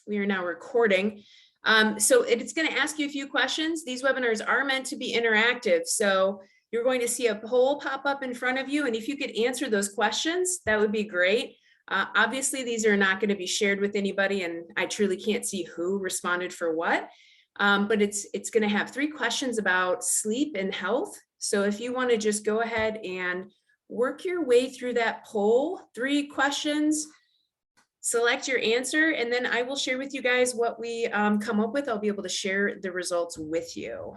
We are now recording. So it's going to ask you a few questions. These webinars are meant to be interactive. So you're going to see a poll pop up in front of you. And if you could answer those questions, that would be great. Obviously, these are not going to be shared with anybody, and I truly can't see who responded for what. But it's going to have 3 questions about sleep and health. So if you want to just go ahead and work your way through that poll, 3 questions, select your answer, and then I will share with you guys what we come up with. I'll be able to share the results with you.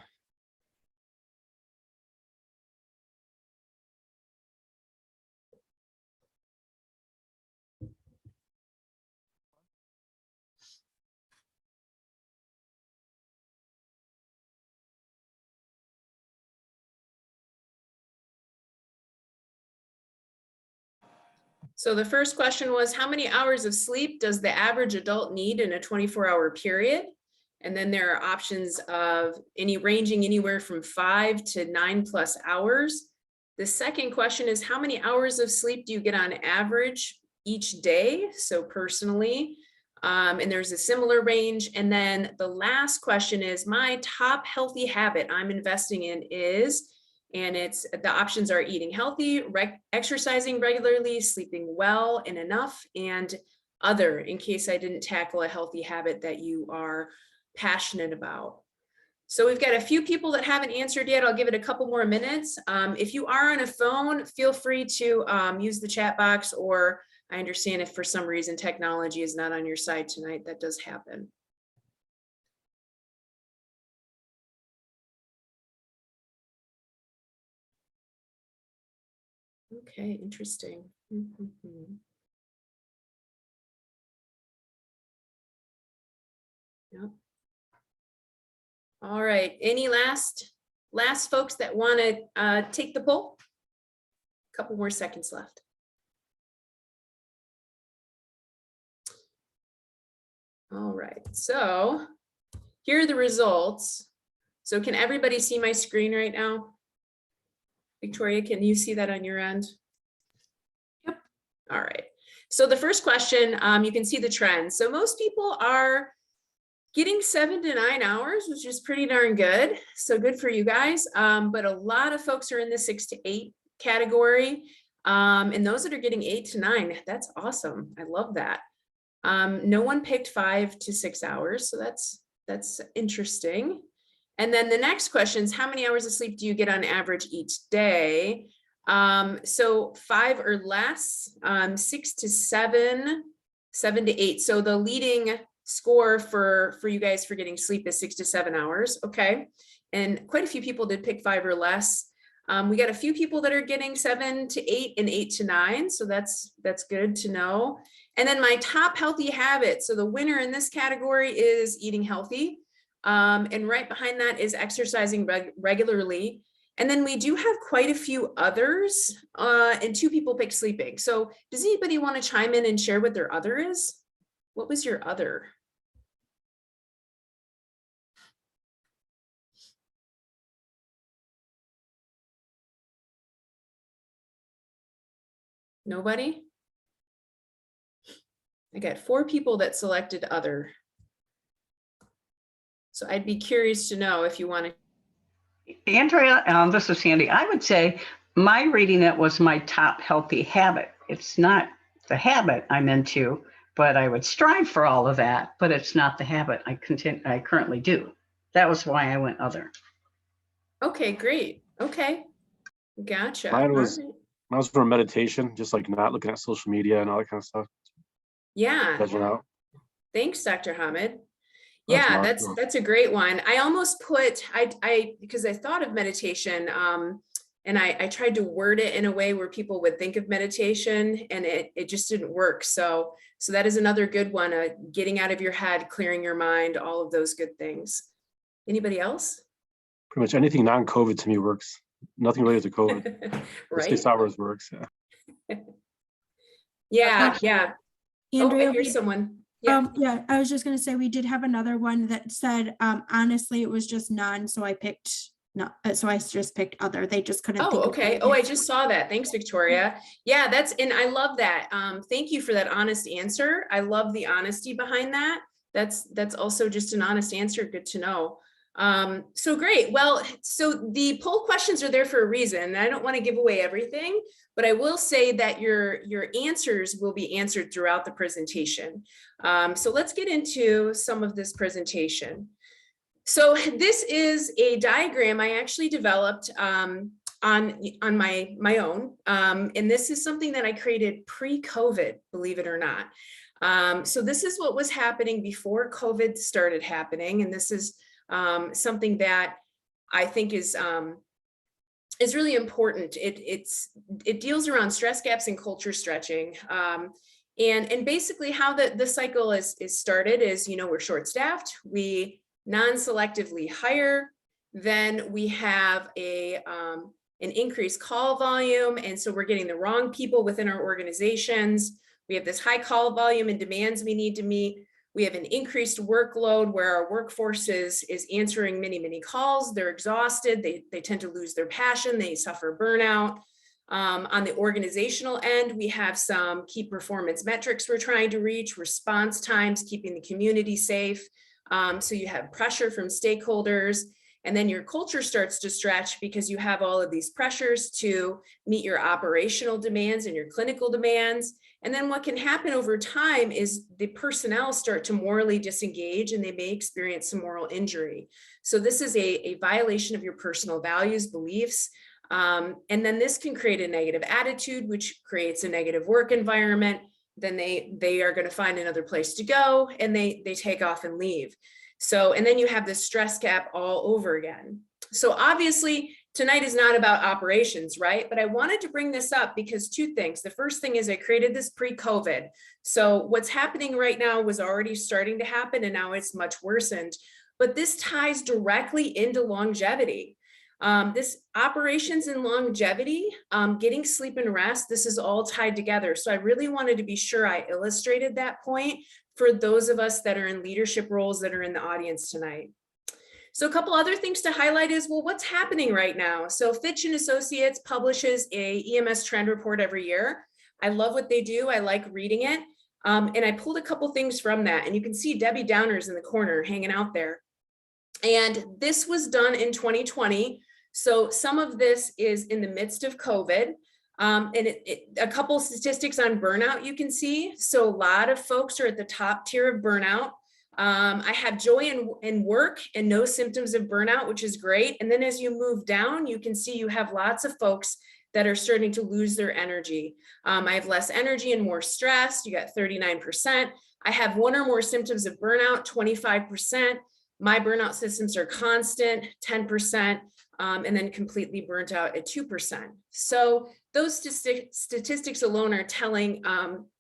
So the first question was, how many hours of sleep does the average adult need in a 24-hour period? And then there are options of ranging anywhere from 5 to 9+ hours. The second question is, how many hours of sleep do you get on average each day? So personally, and there's a similar range. And then the last question is, my top healthy habit I'm investing in is, and the options are eating healthy, exercising regularly, sleeping well and enough, and other, in case I didn't tackle a healthy habit that you are passionate about. So we've got a few people that haven't answered yet. I'll give it a couple more minutes. If you are on a phone, feel free to use the chat box, or I understand if for some reason technology is not on your side tonight, that does happen. Okay, interesting. Yep. All right, any last folks that want to take the poll? A couple more seconds left. All right, so here are the results. So can everybody see my screen right now? Victoria, can you see that on your end? Yep. All right. So the first question, you can see the trend. So most people are getting 7 to 9 hours, which is pretty darn good. So good for you guys. But a lot of folks are in the 6 to 8 category. And those that are getting 8 to 9, that's awesome. I love that. No one picked 5 to 6 hours. So that's interesting. And then the next question is, how many hours of sleep do you get on average each day? So 5 or less, 6 to 7, 7 to 8. So the leading score for you guys for getting sleep is 6 to 7 hours. Okay. And quite a few people did pick 5 or less. We got a few people that are getting 7 to 8 and 8 to 9. So that's good to know. And then my top healthy habit. So the winner in this category is eating healthy. And right behind that is exercising regularly. And then we do have quite a few others, and 2 people picked sleeping. So does anybody want to chime in and share what their other is? What was your other? Nobody? I got 4 people that selected other. So I'd be curious to know if you want to. Andrea, this is Sandy. I would say my rating it was my top healthy habit. It's not the habit I'm into, but I would strive for all of that, but it's not the habit I currently do. That was why I went other. Okay, great. Okay. Gotcha. Mine was for meditation, just like not looking at social media and all that kind of stuff. Yeah. Out. Thanks, Dr. Hamid. Yeah, that's a great one. I almost put, because I thought of meditation, and I tried to word it in a way where people would think of meditation, and it just didn't work. So that is another good one, getting out of your head, clearing your mind, all of those good things. Anybody else? Pretty much anything non-COVID to me works. Nothing related to COVID. Right. 6 hours works. Yeah. Yeah. Andrea, I hear someone. Yeah, I was just going to say, we did have another one that said, honestly, it was just none. So I picked no, so I just picked other. They just couldn't. Oh, think of okay. the Oh, I answer. just saw that. Thanks, Victoria. Yeah, and I love that. Thank you for that honest answer. I love the honesty behind that. That's also just an honest answer. Good to know. So great. Well, so the poll questions are there for a reason. I don't want to give away everything, but I will say that your answers will be answered throughout the presentation. So let's get into some of this presentation. So this is a diagram I actually developed on my own. And this is something that I created pre-COVID, believe it or not. So this is what was happening before COVID started happening. And this is something that I think is really important. It deals around stress gaps and culture stretching. And basically how the cycle is started is, we're short-staffed, we non-selectively hire, then we have an increased call volume, and so we're getting the wrong people within our organizations. We have this high call volume and demands we need to meet. We have an increased workload where our workforce is answering many calls. They're exhausted. They tend to lose their passion. They suffer burnout. On the organizational end, we have some key performance metrics we're trying to reach, response times, keeping the community safe. So you have pressure from stakeholders, and then your culture starts to stretch because you have all of these pressures to meet your operational demands and your clinical demands. And then what can happen over time is the personnel start to morally disengage, and they may experience some moral injury. So this is a violation of your personal values, beliefs. And then this can create a negative attitude, which creates a negative work environment. Then they are going to find another place to go, and they take off and leave. So, and then you have this stress gap all over again. So obviously tonight is not about operations, right? But I wanted to bring this up because two things. The first thing is I created this pre-COVID. So what's happening right now was already starting to happen, and now it's much worsened. But this ties directly into longevity. This operations and longevity, getting sleep and rest, this is all tied together. So I really wanted to be sure I illustrated that point for those of us that are in leadership roles that are in the audience tonight. So a couple other things to highlight is, well, what's happening right now? So Fitch and Associates publishes a EMS Trend Report every year. I love what they do. I like reading it. And I pulled a couple things from that, and you can see Debbie Downer's in the corner hanging out there. And this was done in 2020. So some of this is in the midst of COVID. And a couple statistics on burnout you can see. So a lot of folks are at the top tier of burnout. I have joy in work and no symptoms of burnout, which is great. And then as you move down, you can see you have lots of folks that are starting to lose their energy. I have less energy and more stress. You got 39%. I have one or more symptoms of burnout, 25%. My burnout symptoms are constant, 10%. And then completely burnt out at 2%. So those statistics alone are telling,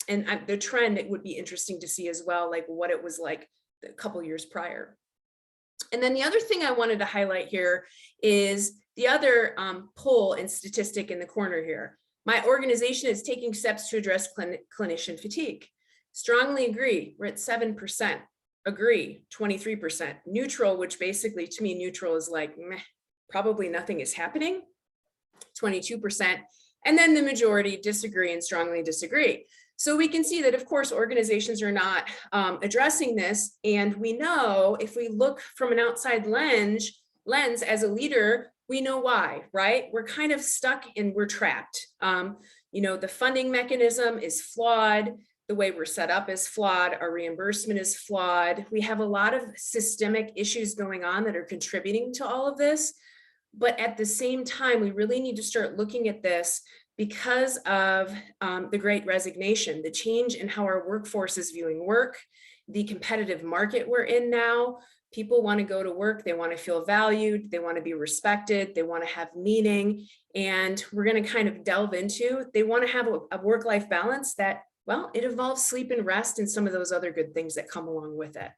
and the trend, it would be interesting to see as well, like what it was like a couple years prior. And then the other thing I wanted to highlight here is the other poll and statistic in the corner here. My organization is taking steps to address clinician fatigue. Strongly agree, we're at 7%. Agree, 23%. Neutral, which basically to me, neutral is like, meh. Probably nothing is happening, 22%. And then the majority disagree and strongly disagree. So we can see that, of course, organizations are not addressing this. And we know if we look from an outside lens as a leader, we know why, right? We're kind of stuck and we're trapped. The funding mechanism is flawed. The way we're set up is flawed. Our reimbursement is flawed. We have a lot of systemic issues going on that are contributing to all of this. But at the same time, we really need to start looking at this because of the Great Resignation, the change in how our workforce is viewing work, the competitive market we're in now. People want to go to work, they want to feel valued, they want to be respected, they want to have meaning, and we're going to kind of delve into, they want to have a work-life balance that, well, it involves sleep and rest and some of those other good things that come along with it.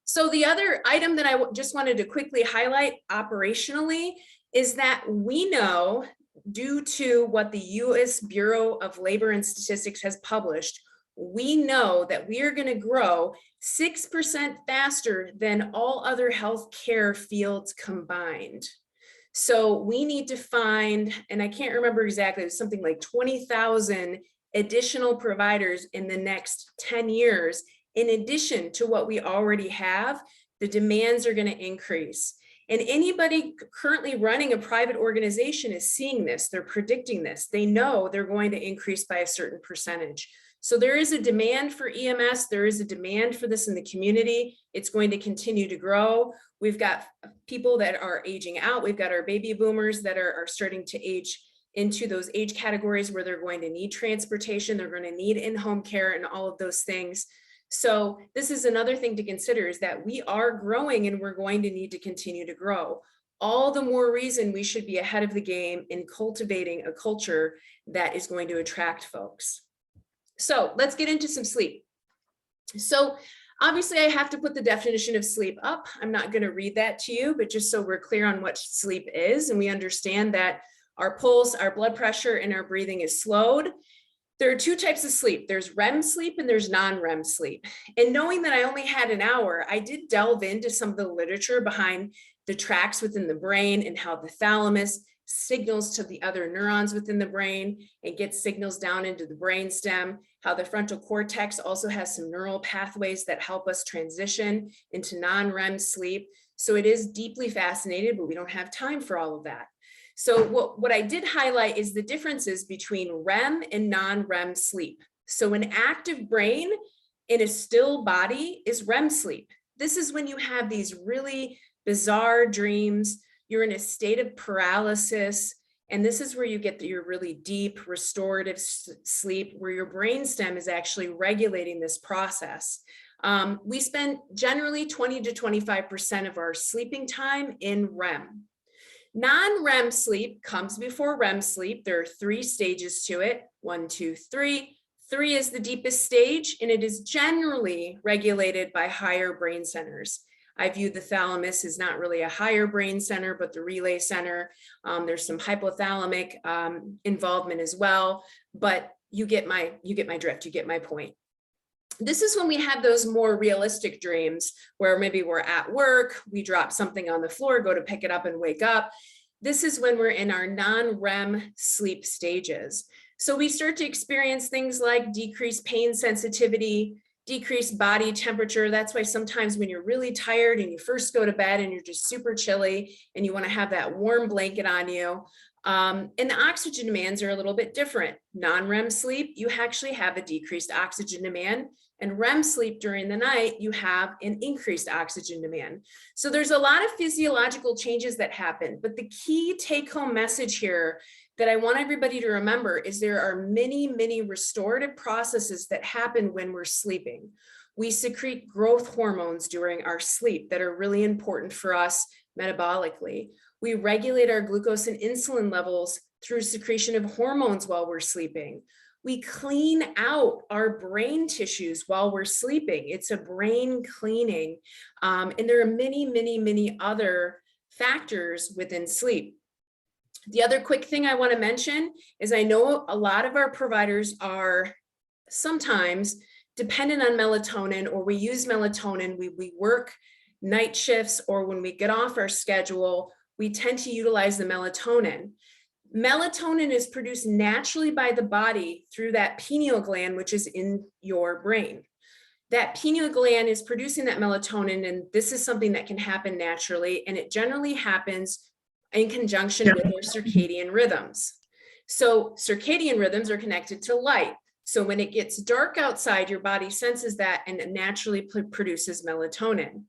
So the other item that I just wanted to quickly highlight operationally is that we know, due to what the U.S. Bureau of Labor and Statistics has published, we know that we are going to grow 6% faster than all other healthcare fields combined. So we need to find, and I can't remember exactly, it was something like 20,000 additional providers in the next 10 years. In addition to what we already have, the demands are going to increase. And anybody currently running a private organization is seeing this. They're predicting this. They know they're going to increase by a certain percentage. So there is a demand for EMS. There is a demand for this in the community. It's going to continue to grow. We've got people that are aging out. We've got our baby boomers that are starting to age into those age categories where they're going to need transportation. They're going to need in-home care and all of those things. So this is another thing to consider, is that we are growing and we're going to need to continue to grow. All the more reason we should be ahead of the game in cultivating a culture that is going to attract folks. So let's get into some sleep. So obviously I have to put the definition of sleep up. I'm not going to read that to you, but just so we're clear on what sleep is and we understand that our pulse, our blood pressure, and our breathing is slowed. There are two types of sleep. There's REM sleep and there's non-REM sleep. And knowing that I only had an hour, I did delve into some of the literature behind the tracks within the brain and how the thalamus signals to the other neurons within the brain and gets signals down into the brainstem, how the frontal cortex also has some neural pathways that help us transition into non-REM sleep. So it is deeply fascinating, but we don't have time for all of that. So what I did highlight is the differences between REM and non-REM sleep. So an active brain in a still body is REM sleep. This is when you have these really bizarre dreams. You're in a state of paralysis. And this is where you get your really deep restorative sleep, where your brainstem is actually regulating this process. We spend generally 20 to 25% of our sleeping time in REM. Non-REM sleep comes before REM sleep. There are 3 stages to it. 1, 2, 3. 3 is the deepest stage, and it is generally regulated by higher brain centers. I view the thalamus as not really a higher brain center, but the relay center. There's some hypothalamic involvement as well, but you get my drift, you get my point. This is when we have those more realistic dreams where maybe we're at work, we drop something on the floor, go to pick it up and wake up. This is when we're in our non-REM sleep stages. So we start to experience things like decreased pain sensitivity, decreased body temperature. That's why sometimes when you're really tired and you first go to bed and you're just super chilly and you want to have that warm blanket on you. And the oxygen demands are a little bit different. Non-REM sleep, you actually have a decreased oxygen demand, and REM sleep during the night, you have an increased oxygen demand. So there's a lot of physiological changes that happen, but the key take-home message here that I want everybody to remember is there are many, many restorative processes that happen when we're sleeping. We secrete growth hormones during our sleep that are really important for us metabolically. We regulate our glucose and insulin levels through secretion of hormones while we're sleeping. We clean out our brain tissues while we're sleeping. It's a brain cleaning. And there are many, many, many other factors within sleep. The other quick thing I want to mention is I know a lot of our providers are sometimes dependent on melatonin, or we use melatonin. We work night shifts, or when we get off our schedule, we tend to utilize the melatonin. Melatonin is produced naturally by the body through that pineal gland, which is in your brain. That pineal gland is producing that melatonin, and this is something that can happen naturally, and it generally happens in conjunction with your circadian rhythms. So circadian rhythms are connected to light. So when it gets dark outside, your body senses that and it naturally produces melatonin.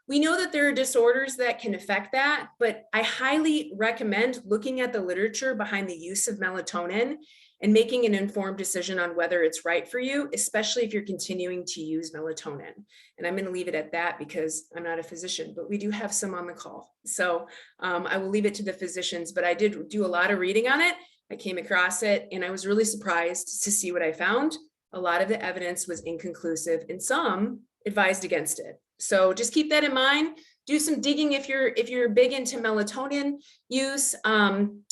We know that there are disorders that can affect that, but I highly recommend looking at the literature behind the use of melatonin and making an informed decision on whether it's right for you, especially if you're continuing to use melatonin. And I'm going to leave it at that because I'm not a physician, but we do have some on the call. So I will leave it to the physicians, but I did do a lot of reading on it. I came across it and I was really surprised to see what I found. A lot of the evidence was inconclusive and some advised against it. So just keep that in mind. Do some digging if you're big into melatonin use, and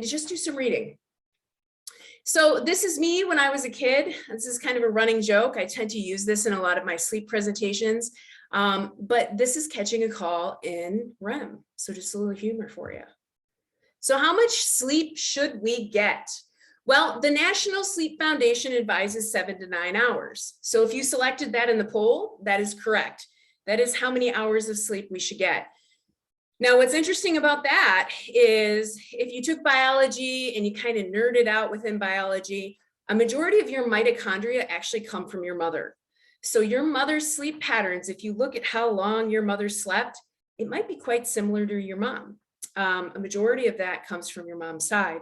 just do some reading. So this is me when I was a kid. This is kind of a running joke. I tend to use this in a lot of my sleep presentations, but this is catching a call in REM. So just a little humor for you. So how much sleep should we get? Well, the National Sleep Foundation advises 7 to 9 hours. So if you selected that in the poll, that is correct. That is how many hours of sleep we should get. Now, what's interesting about that is if you took biology and you kind of nerded out within biology, a majority of your mitochondria actually come from your mother. So your mother's sleep patterns, if you look at how long your mother slept, it might be quite similar to your mom. A majority of that comes from your mom's side.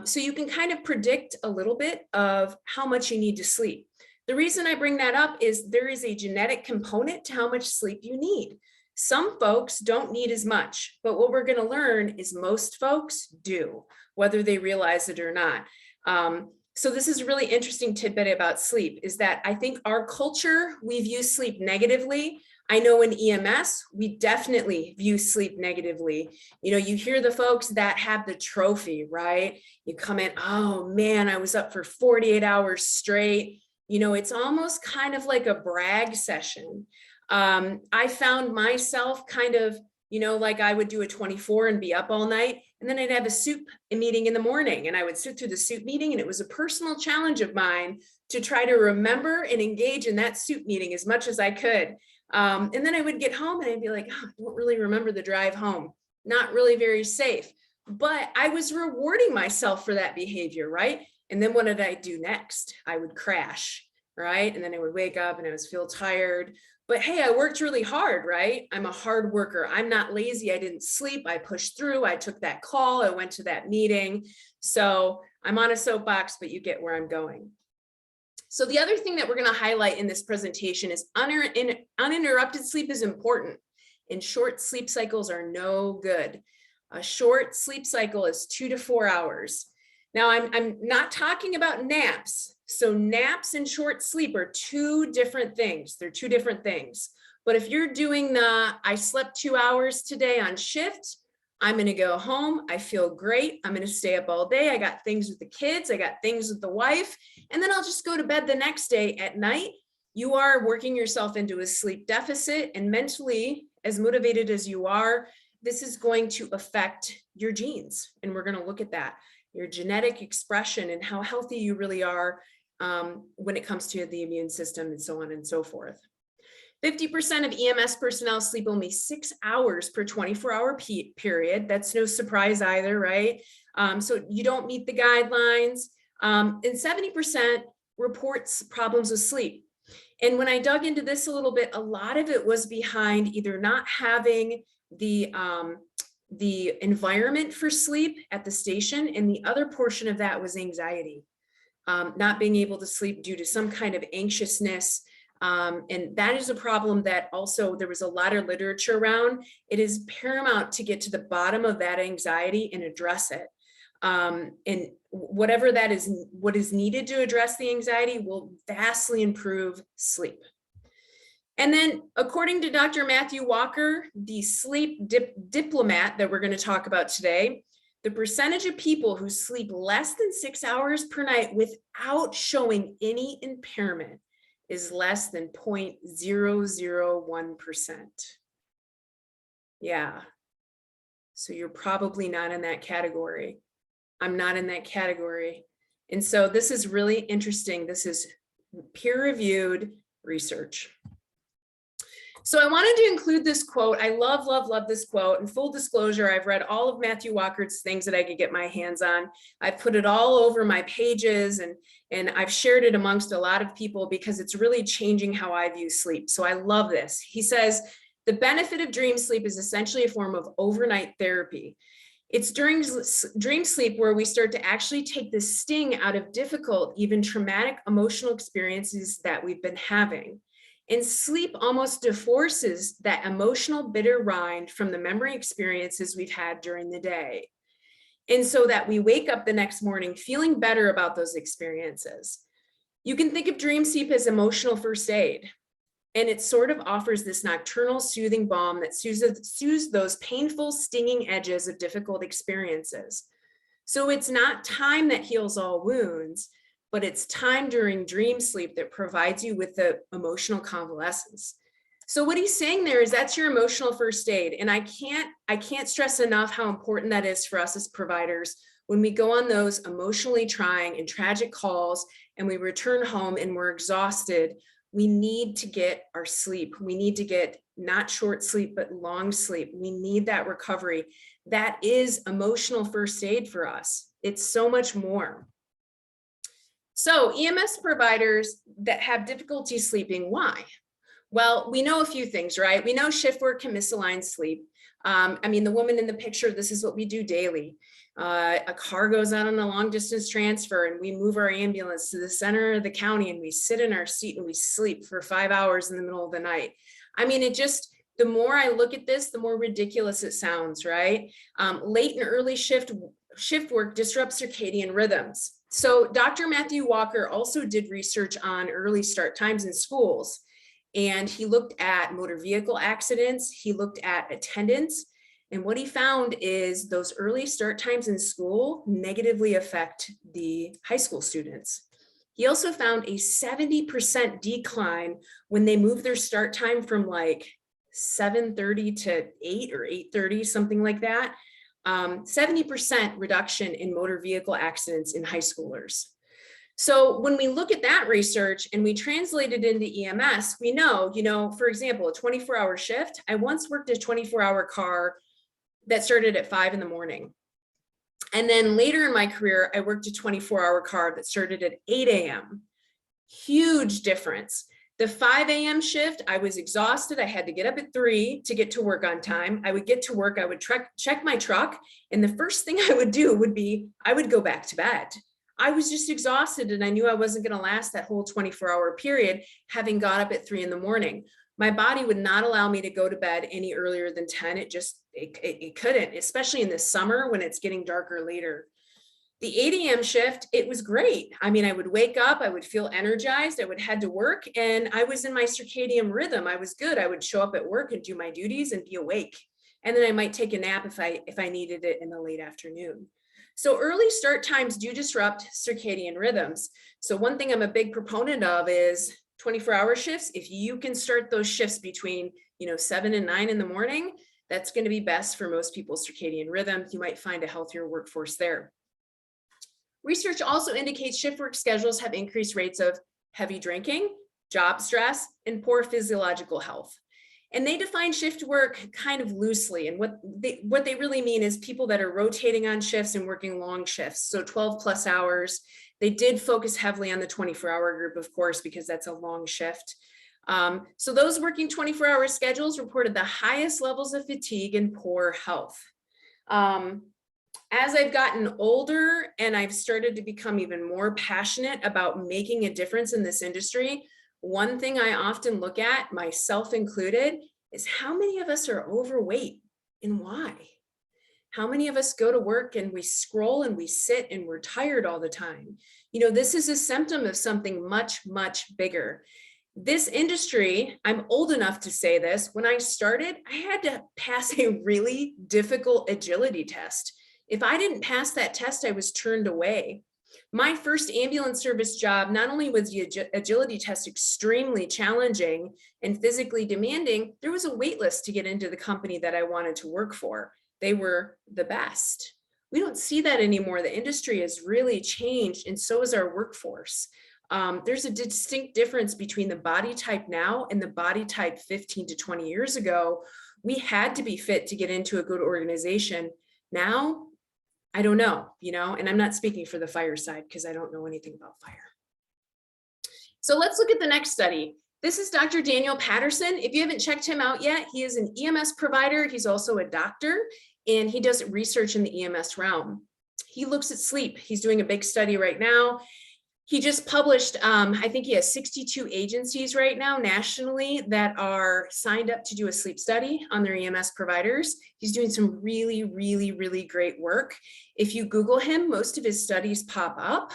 So you can kind of predict a little bit of how much you need to sleep. The reason I bring that up is there is a genetic component to how much sleep you need. Some folks don't need as much, but what we're going to learn is most folks do, whether they realize it or not. So this is a really interesting tidbit about sleep, is that I think our culture, we view sleep negatively. I know in EMS, we definitely view sleep negatively. You know, you hear the folks that have the trophy, right? You come in, oh man, I was up for 48 hours straight. You know, it's almost kind of like a brag session. I found myself kind of, you know, like I would do a 24 and be up all night, and then I'd have a soup meeting in the morning, and I would sit through the soup meeting, and it was a personal challenge of mine to try to remember and engage in that soup meeting as much as I could. And then I would get home and I'd be like, oh, I don't really remember the drive home. Not really very safe, but I was rewarding myself for that behavior, right? And then what did I do next? I would crash, right? And then I would wake up and I would feel tired. But hey, I worked really hard, right? I'm a hard worker. I'm not lazy. I didn't sleep. I pushed through. I took that call. I went to that meeting. So I'm on a soapbox, but you get where I'm going. So the other thing that we're going to highlight in this presentation is uninterrupted sleep is important, and short sleep cycles are no good. A short sleep cycle is 2 to 4 hours. Now, I'm not talking about naps. So naps and short sleep are two different things. They're two different things. But if you're doing I slept 2 hours today on shift, I'm going to go home. I feel great. I'm going to stay up all day. I got things with the kids. I got things with the wife. And then I'll just go to bed the next day at night. You are working yourself into a sleep deficit, and mentally, as motivated as you are, this is going to affect your genes. And we're going to look at that, your genetic expression and how healthy you really are when it comes to the immune system and so on and so forth. 50% of EMS personnel sleep only 6 hours per 24-hour period. That's no surprise either, right? So you don't meet the guidelines. And 70% reports problems with sleep. And when I dug into this a little bit, a lot of it was behind either not having the environment for sleep at the station, and the other portion of that was anxiety, not being able to sleep due to some kind of anxiousness. And that is a problem that also there was a lot of literature around. It is paramount to get to the bottom of that anxiety and address it. And whatever that is, what is needed to address the anxiety will vastly improve sleep. And then according to Dr. Matthew Walker, the sleep diplomat that we're going to talk about today, the percentage of people who sleep less than 6 hours per night without showing any impairment is less than 0.001%. Yeah. So you're probably not in that category. I'm not in that category. And so this is really interesting. This is peer-reviewed research. So I wanted to include this quote. I love, love, love this quote. And full disclosure, I've read all of Matthew Walker's things that I could get my hands on. I've put it all over my pages, and I've shared it amongst a lot of people because it's really changing how I view sleep. So I love this. He says, the benefit of dream sleep is essentially a form of overnight therapy. It's during dream sleep where we start to actually take the sting out of difficult, even traumatic emotional experiences that we've been having. And sleep almost divorces that emotional bitter rind from the memory experiences we've had during the day. And so that we wake up the next morning feeling better about those experiences. You can think of dream sleep as emotional first aid. And it sort of offers this nocturnal soothing balm that soothes those painful, stinging edges of difficult experiences. So it's not time that heals all wounds, but it's time during dream sleep that provides you with the emotional convalescence. So what he's saying there is that's your emotional first aid. And I can't stress enough how important that is for us as providers when we go on those emotionally trying and tragic calls and we return home and we're exhausted. We need to get our sleep. We need to get not short sleep, but long sleep. We need that recovery. That is emotional first aid for us. It's so much more. So EMS providers that have difficulty sleeping, why? Well, we know a few things, right? We know shift work can misalign sleep. I mean, the woman in the picture, this is what we do daily. A car goes out on a long distance transfer and we move our ambulance to the center of the county and we sit in our seat and we sleep for 5 hours in the middle of the night. I mean, the more I look at this, the more ridiculous it sounds, right? Late and early shift work disrupts circadian rhythms. So Dr. Matthew Walker also did research on early start times in schools. And he looked at motor vehicle accidents, he looked at attendance, and what he found is those early start times in school negatively affect the high school students. He also found a 70% decline when they move their start time from like 7:30 to 8 or 8:30, something like that. 70% reduction in motor vehicle accidents in high schoolers. So when we look at that research and we translate it into EMS, we know, for example, a 24-hour shift. I once worked a 24-hour car that started at 5 in the morning. And then later in my career, I worked a 24-hour car that started at 8 a.m. Huge difference. The 5 a.m. shift, I was exhausted. I had to get up at 3 to get to work on time. I would get to work, I would check my truck. And the first thing I would do would be, I would go back to bed. I was just exhausted and I knew I wasn't going to last that whole 24-hour period, having got up at 3 in the morning. My body would not allow me to go to bed any earlier than 10. It couldn't, especially in the summer when it's getting darker later. The 8 a.m. shift, it was great. I mean, I would wake up, I would feel energized, I would head to work, and I was in my circadian rhythm. I was good. I would show up at work and do my duties and be awake. And then I might take a nap if I needed it in the late afternoon. So early start times do disrupt circadian rhythms. So one thing I'm a big proponent of is 24-hour shifts. If you can start those shifts between 7 and 9 in the morning, that's going to be best for most people's circadian rhythm. You might find a healthier workforce there. Research also indicates shift work schedules have increased rates of heavy drinking, job stress, and poor physiological health. And they define shift work kind of loosely. And what they really mean is people that are rotating on shifts and working long shifts. So 12 plus hours. They did focus heavily on the 24-hour group, of course, because that's a long shift. So those working 24-hour schedules reported the highest levels of fatigue and poor health. As I've gotten older and I've started to become even more passionate about making a difference in this industry, one thing I often look at, myself included, is how many of us are overweight and why? How many of us go to work and we scroll and we sit and we're tired all the time? This is a symptom of something much, much bigger. This industry, I'm old enough to say this, when I started, I had to pass a really difficult agility test. If I didn't pass that test, I was turned away. My first ambulance service job, not only was the agility test extremely challenging and physically demanding, there was a wait list to get into the company that I wanted to work for. They were the best. We don't see that anymore. The industry has really changed, and so has our workforce. There's a distinct difference between the body type now and the body type 15 to 20 years ago. We had to be fit to get into a good organization. Now, I don't know, and I'm not speaking for the fire side because I don't know anything about fire. So let's look at the next study. This is Dr. Daniel Patterson. If you haven't checked him out yet, he is an EMS provider. He's also a doctor, and he does research in the EMS realm. He looks at sleep. He's doing a big study right now. He just published, I think he has 62 agencies right now nationally that are signed up to do a sleep study on their EMS providers. He's doing some really, really, really great work. If you Google him, most of his studies pop up.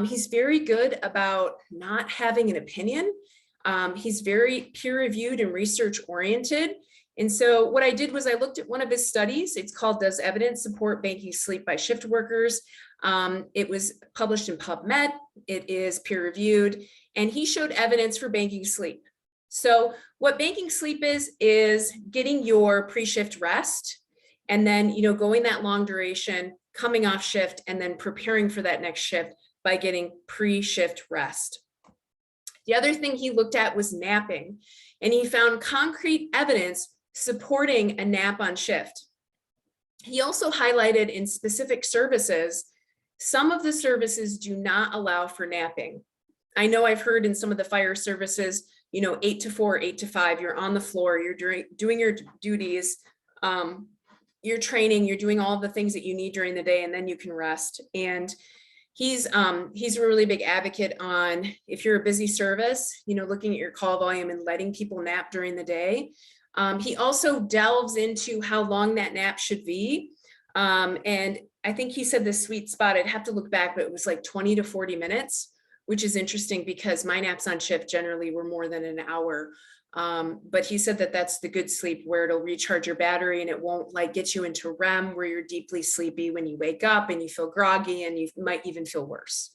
He's very good about not having an opinion. He's very peer-reviewed and research-oriented. And so what I did was I looked at one of his studies. It's called Does Evidence Support Banking Sleep by Shift Workers? It was published in PubMed. It is peer reviewed, and he showed evidence for banking sleep. So what banking sleep is getting your pre-shift rest, and then, you know, going that long duration, coming off shift, and then preparing for that next shift by getting pre-shift rest. The other thing he looked at was napping, and he found concrete evidence supporting a nap on shift. He also highlighted in specific services, some of the services do not allow for napping. I know I've heard in some of the fire services, you know, 8 to 4, 8 to 5, you're on the floor, you're doing your duties, you're training, you're doing all the things that you need during the day, and then you can rest. And he's a really big advocate on, if you're a busy service, you know, looking at your call volume and letting people nap during the day. He also delves into how long that nap should be. And I think he said the sweet spot, I'd have to look back, but it was like 20 to 40 minutes, which is interesting because my naps on shift generally were more than an hour. But he said that that's the good sleep, where it'll recharge your battery and it won't like get you into REM where you're deeply sleepy when you wake up and you feel groggy and you might even feel worse.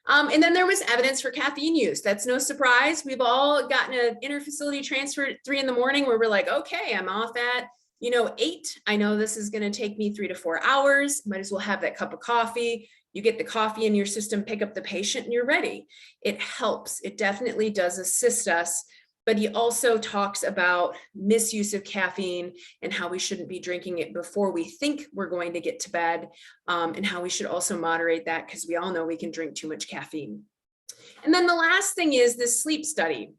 And then there was evidence for caffeine use. That's no surprise. We've all gotten an interfacility transfer at 3 in the morning where we're like, okay, I'm off at, you know, 8. I know this is going to take me 3 to 4 hours. Might as well have that cup of coffee. You get the coffee in your system, pick up the patient, and you're ready. It helps. It definitely does assist us. But he also talks about misuse of caffeine and how we shouldn't be drinking it before we think we're going to get to bed, and how we should also moderate that because we all know we can drink too much caffeine. And then the last thing is this sleep study,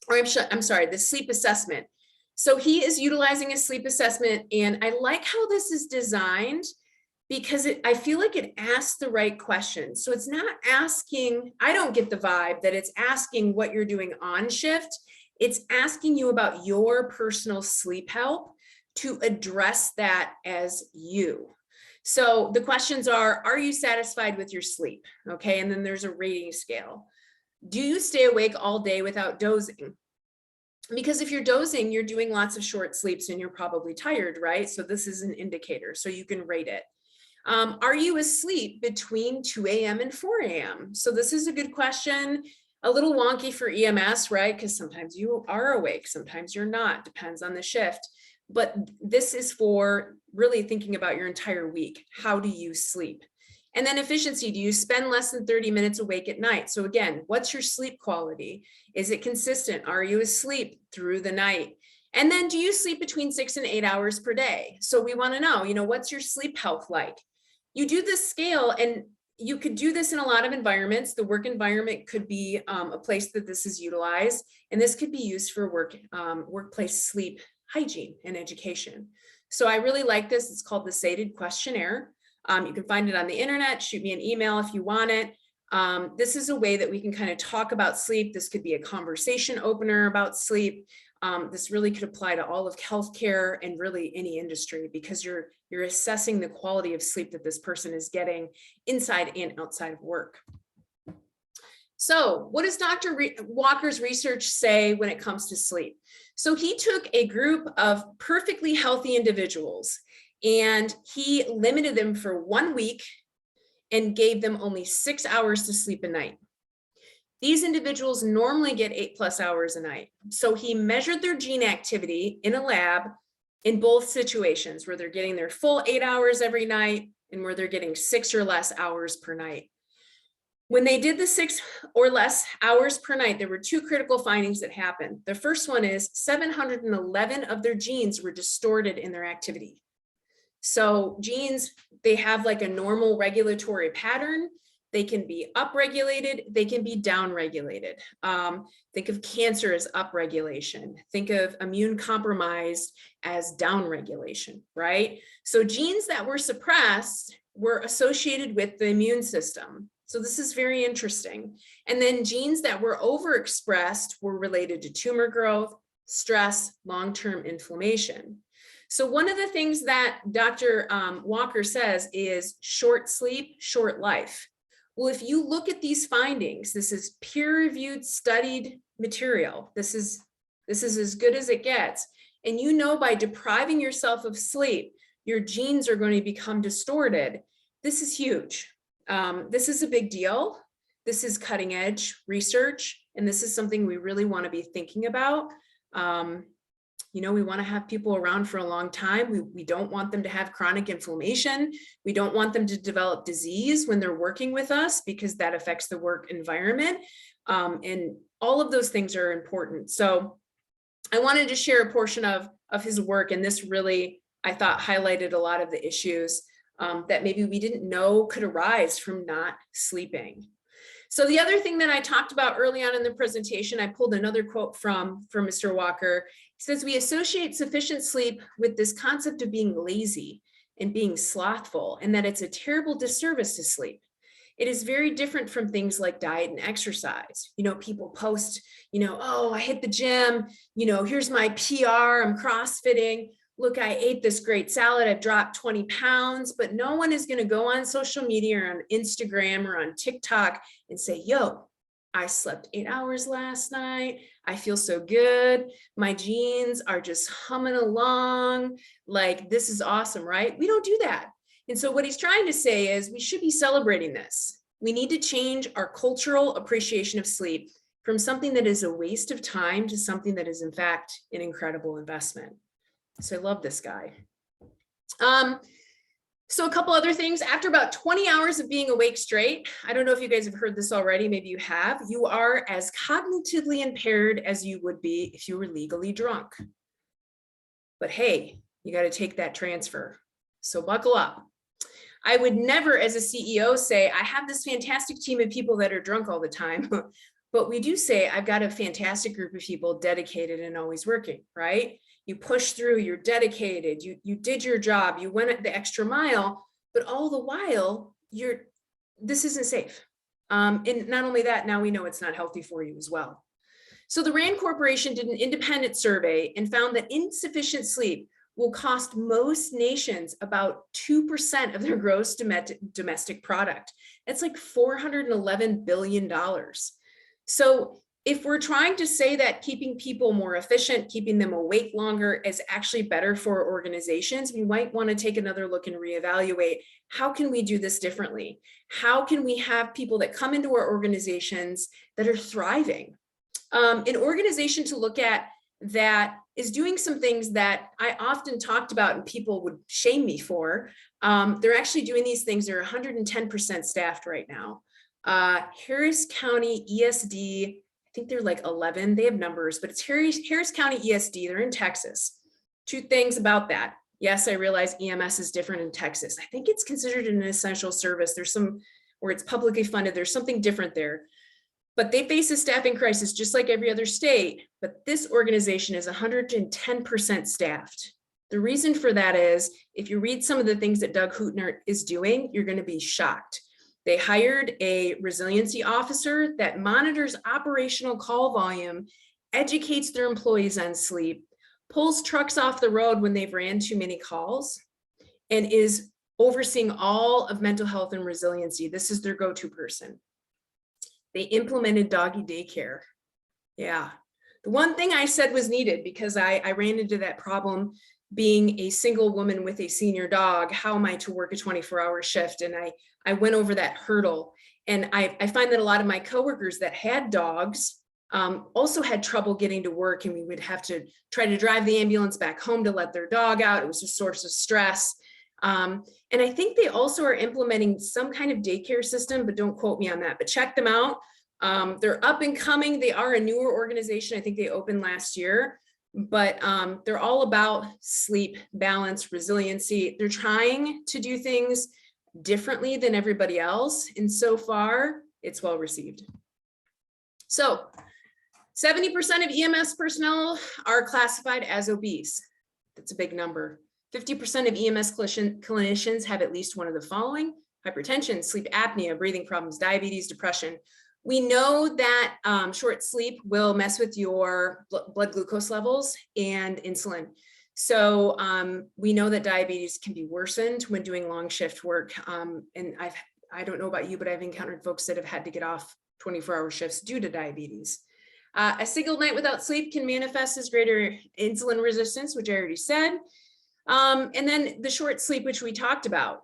or I'm sorry, the sleep assessment. So he is utilizing a sleep assessment, and I like how this is designed because I feel like it asks the right questions. So it's not asking, I don't get the vibe that it's asking what you're doing on shift. It's asking you about your personal sleep health to address that as you. So the questions are you satisfied with your sleep? Okay, and then there's a rating scale. Do you stay awake all day without dozing? Because if you're dozing, you're doing lots of short sleeps and you're probably tired, right? So this is an indicator, so you can rate it. Are you asleep between 2 a.m. and 4 a.m.? So this is a good question. A little wonky for EMS, right? Because sometimes you are awake, sometimes you're not, depends on the shift. But this is for really thinking about your entire week. How do you sleep? And then efficiency, do you spend less than 30 minutes awake at night? So again, what's your sleep quality? Is it consistent? Are you asleep through the night? And then do you sleep between 6 and 8 hours per day? So we want to know, you know, what's your sleep health like? You do this scale, and you could do this in a lot of environments. The work environment could be a place that this is utilized, and this could be used for workplace sleep hygiene and education. So I really like this. It's called the SATED questionnaire. You can find it on the internet. Shoot me an email if you want it. This is a way that we can kind of talk about sleep. This could be a conversation opener about sleep. This really could apply to all of healthcare and really any industry, because you're assessing the quality of sleep that this person is getting inside and outside of work. So what does Dr. Walker's research say when it comes to sleep? So he took a group of perfectly healthy individuals and he limited them for 1 week and gave them only 6 hours to sleep a night. These individuals normally get 8+ hours a night. So he measured their gene activity in a lab in both situations, where they're getting their full 8 hours every night and where they're getting 6 or less hours per night. When they did the 6 or less hours per night, there were 2 critical findings that happened. The first one is 711 of their genes were distorted in their activity. So genes, they have like a normal regulatory pattern. They can be upregulated, they can be downregulated. Think of cancer as upregulation. Think of immune compromised as downregulation, right? So genes that were suppressed were associated with the immune system. So this is very interesting. And then genes that were overexpressed were related to tumor growth, stress, long-term inflammation. So one of the things that Dr. Walker says is short sleep, short life. Well, if you look at these findings, this is peer-reviewed, studied material. This is as good as it gets. And you know, by depriving yourself of sleep, your genes are going to become distorted. This is huge. This is a big deal. This is cutting edge research, and this is something we really want to be thinking about. You know, we want to have people around for a long time. We don't want them to have chronic inflammation. We don't want them to develop disease when they're working with us, because that affects the work environment. And all of those things are important. So I wanted to share a portion of his work, and this really, I thought, highlighted a lot of the issues that maybe we didn't know could arise from not sleeping. So the other thing that I talked about early on in the presentation, I pulled another quote from Mr. Walker. He says, we associate sufficient sleep with this concept of being lazy and being slothful, and that it's a terrible disservice to sleep. It is very different from things like diet and exercise. You know, people post, you know, oh, I hit the gym, you know, here's my PR, I'm CrossFitting. Look, I ate this great salad, I've dropped 20 pounds, but no one is going to go on social media or on Instagram or on TikTok and say, yo, I slept 8 hours last night. I feel so good. My genes are just humming along. Like, this is awesome, right? We don't do that. And so what he's trying to say is we should be celebrating this. We need to change our cultural appreciation of sleep from something that is a waste of time to something that is, in fact, an incredible investment. So I love this guy. So a couple other things. After about 20 hours of being awake straight, I don't know if you guys have heard this already, maybe you have, you are as cognitively impaired as you would be if you were legally drunk. But hey, you got to take that transfer. So buckle up. I would never, as a CEO, say, I have this fantastic team of people that are drunk all the time. But we do say, I've got a fantastic group of people dedicated and always working, right? You push through, you're dedicated, you did your job, you went the extra mile, but all the while, this isn't safe. And not only that, now we know it's not healthy for you as well. So the RAND Corporation did an independent survey and found that insufficient sleep will cost most nations about 2% of their gross domestic product. That's like $411 billion. So if we're trying to say that keeping people more efficient, keeping them awake longer is actually better for organizations, we might want to take another look and reevaluate, how can we do this differently? How can we have people that come into our organizations that are thriving? An organization to look at that is doing some things that I often talked about and people would shame me for. They're actually doing these things. They're 110% staffed right now. Harris County ESD, I think they're like 11, they have numbers, but it's Harris County ESD, they're in Texas. Two things about that. Yes, I realize EMS is different in Texas. I think it's considered an essential service. There's some, or it's publicly funded, there's something different there. But they face a staffing crisis just like every other state, but this organization is 110% staffed. The reason for that is, if you read some of the things that Doug Hootner is doing, you're going to be shocked. They hired a resiliency officer that monitors operational call volume, educates their employees on sleep, pulls trucks off the road when they've ran too many calls, and is overseeing all of mental health and resiliency. This is their go-to person. They implemented doggy daycare. Yeah. The one thing I said was needed, because I ran into that problem being a single woman with a senior dog. How am I to work a 24-hour shift? And I went over that hurdle. And I find that a lot of my coworkers that had dogs also had trouble getting to work, and we would have to try to drive the ambulance back home to let their dog out. It was a source of stress. And I think they also are implementing some kind of daycare system, but don't quote me on that, but check them out. They're up and coming. They are a newer organization. I think they opened last year, but they're all about sleep, balance, resiliency. They're trying to do things differently than everybody else. And so far, it's well received. So 70% of EMS personnel are classified as obese. That's a big number. 50% of EMS clinicians have at least one of the following: hypertension, sleep apnea, breathing problems, diabetes, depression. We know that short sleep will mess with your blood glucose levels and insulin. So we know that diabetes can be worsened when doing long shift work. And I don't know about you, but I've encountered folks that have had to get off 24-hour shifts due to diabetes. A single night without sleep can manifest as greater insulin resistance, which I already said. And then the short sleep, which we talked about,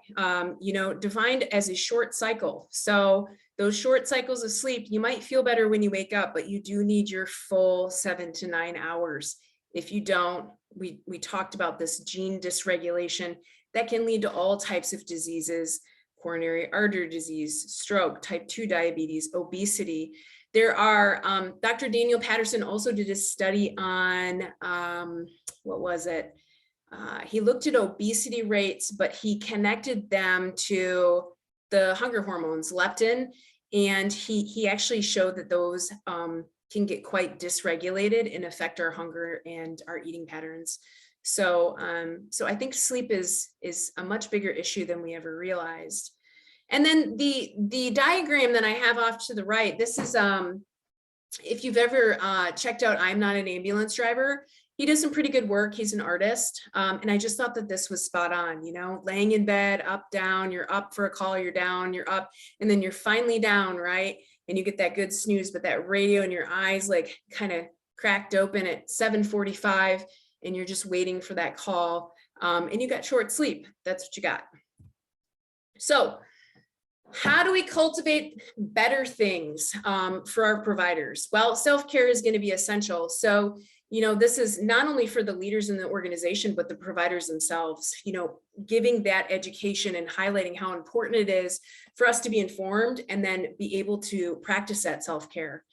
defined as a short cycle. So those short cycles of sleep, you might feel better when you wake up, but you do need your full 7 to 9 hours. If you don't, we talked about this gene dysregulation that can lead to all types of diseases, coronary artery disease, stroke, type 2 diabetes, obesity. There are, Dr. Daniel Patterson also did a study on, what was it? He looked at obesity rates, but he connected them to the hunger hormones, leptin, and he actually showed that those can get quite dysregulated and affect our hunger and our eating patterns. So, so I think sleep is a much bigger issue than we ever realized. And then the diagram that I have off to the right, this is, if you've ever checked out I'm Not an Ambulance Driver, he does some pretty good work. He's an artist. And I just thought that this was spot on, laying in bed, up, down, you're up for a call, you're down, you're up, and then you're finally down, right? And you get that good snooze, but that radio in your eyes, like kind of cracked open at 7:45, and you're just waiting for that call. And you got short sleep. That's what you got. So how do we cultivate better things for our providers? Well, self-care is going to be essential. So, this is not only for the leaders in the organization, but the providers themselves, giving that education and highlighting how important it is for us to be informed and then be able to practice that self-care.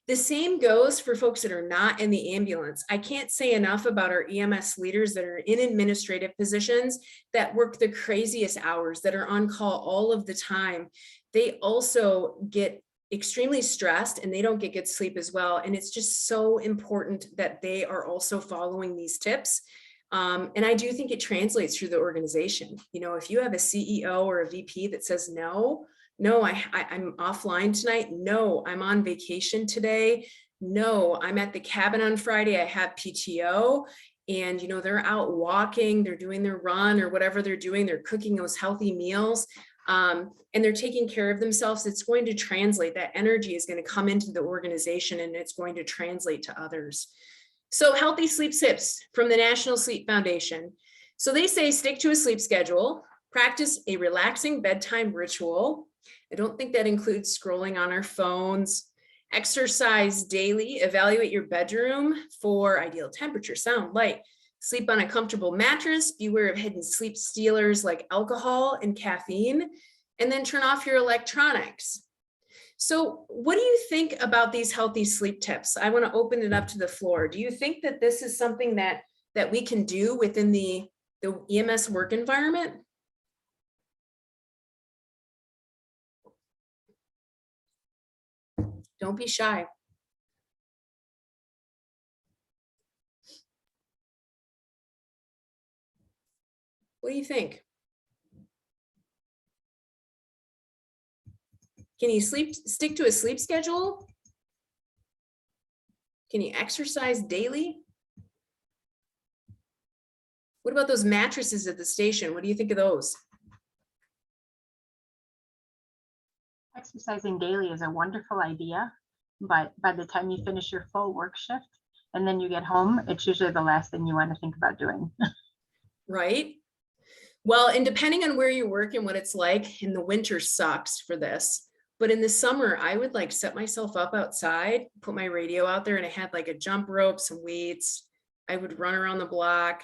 The same goes for folks that are not in the ambulance. I can't say enough about our EMS leaders that are in administrative positions that work the craziest hours, that are on call all of the time. They also get extremely stressed and they don't get good sleep as well. And it's just so important that they are also following these tips. And I do think it translates through the organization. If you have a CEO or a VP that says, no, I'm offline tonight. No, I'm on vacation today. No, I'm at the cabin on Friday. I have PTO. And, they're out walking, they're doing their run or whatever they're doing. They're cooking those healthy meals. And they're taking care of themselves. It's going to translate. That energy is going to come into the organization and it's going to translate to others. So healthy sleep tips from the National Sleep Foundation. So they say stick to a sleep schedule, practice a relaxing bedtime ritual. I don't think that includes scrolling on our phones. Exercise daily, evaluate your bedroom for ideal temperature, sound, light. Sleep on a comfortable mattress, beware of hidden sleep stealers like alcohol and caffeine, and then turn off your electronics. So what do you think about these healthy sleep tips? I want to open it up to the floor. Do you think that this is something that we can do within the EMS work environment? Don't be shy. What do you think? Can you stick to a sleep schedule? Can you exercise daily? What about those mattresses at the station? What do you think of those? Exercising daily is a wonderful idea, but by the time you finish your full work shift and then you get home, it's usually the last thing you want to think about doing. Right? Well, and depending on where you work and what it's like, in the winter sucks for this. But in the summer, I would like set myself up outside, put my radio out there, and I had like a jump rope, some weights. I would run around the block.